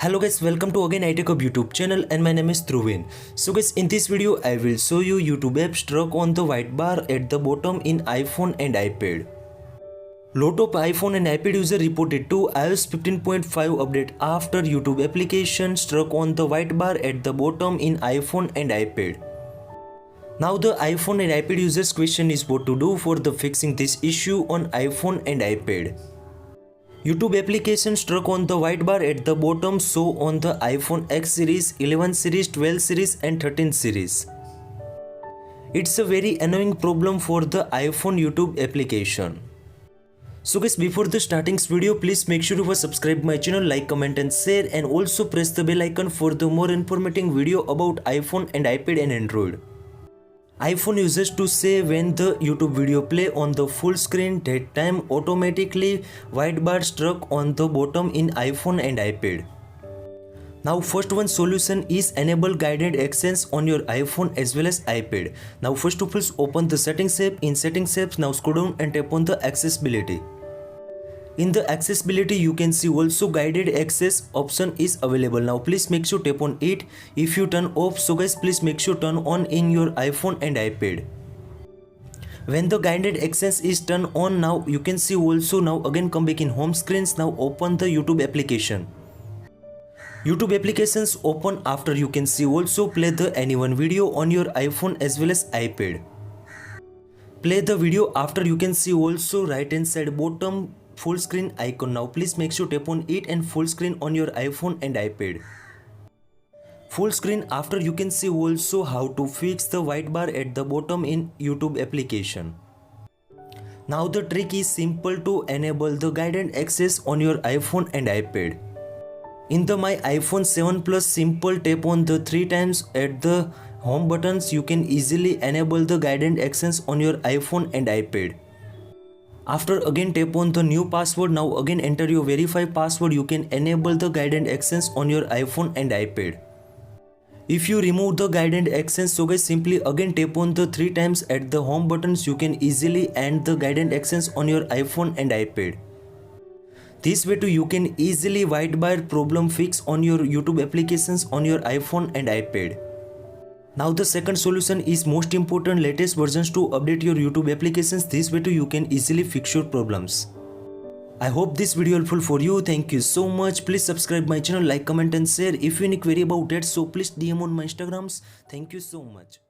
Hello guys, welcome to again iTechHub YouTube channel and my name is Dhruvin. So guys, in this video I will show you YouTube app struck on the white bar at the bottom in iPhone and iPad. Lot of iPhone and iPad user reported to iOS 15.5 update after YouTube application struck on the white bar at the bottom in iPhone and iPad. Now the iPhone and iPad users question is what to do for the fixing this issue on iPhone and iPad. YouTube application struck on the white bar at the bottom show on the iPhone X series, 11 series, 12 series and 13 series. It's a very annoying problem for the iPhone YouTube application. So guys, before the starting this video, please make sure you subscribe my channel, like, comment and share, and also press the bell icon for the more informative video about iPhone and iPad and Android. iPhone users to say when the YouTube video play on the full screen, that time automatically white bar struck on the bottom in iPhone and iPad. Now first one solution is enable guided access on your iPhone as well as iPad. Now first of all open the settings app. In settings apps, now scroll down and tap on the accessibility. In the accessibility you can see also guided access option is available. Now please make sure tap on it. If you turn off, so guys please make sure turn on in your iPhone and iPad. When the guided access is turned on, now you can see also now again come back in home screens. Now open the YouTube application. YouTube applications open after you can see also play the anyone video on your iPhone as well as iPad. Play the video after you can see also right hand side bottom full screen icon. Now please make sure tap on it and full screen on your iPhone and iPad. Full screen after you can see also how to fix the white bar at the bottom in YouTube application. Now the trick is simple to enable the guided access on your iPhone and iPad. In the My iPhone 7 Plus simple tap on the 3 times at the home buttons. You can easily enable the guided access on your iPhone and iPad. After again tap on the new password, now again enter your verified password. You can enable the guided access on your iPhone and iPad. If you remove the guided access, so guys simply again tap on the 3 times at the home buttons. You can easily end the guided access on your iPhone and iPad. This way too you can easily white bar problem fix on your YouTube applications on your iPhone and iPad. Now the second solution is most important, latest versions to update your YouTube applications. This way too you can easily fix your problems. I hope this video helpful for you. Thank you so much. Please subscribe my channel, like, comment and share. If you have any query about that, so please DM on my Instagrams. Thank you so much.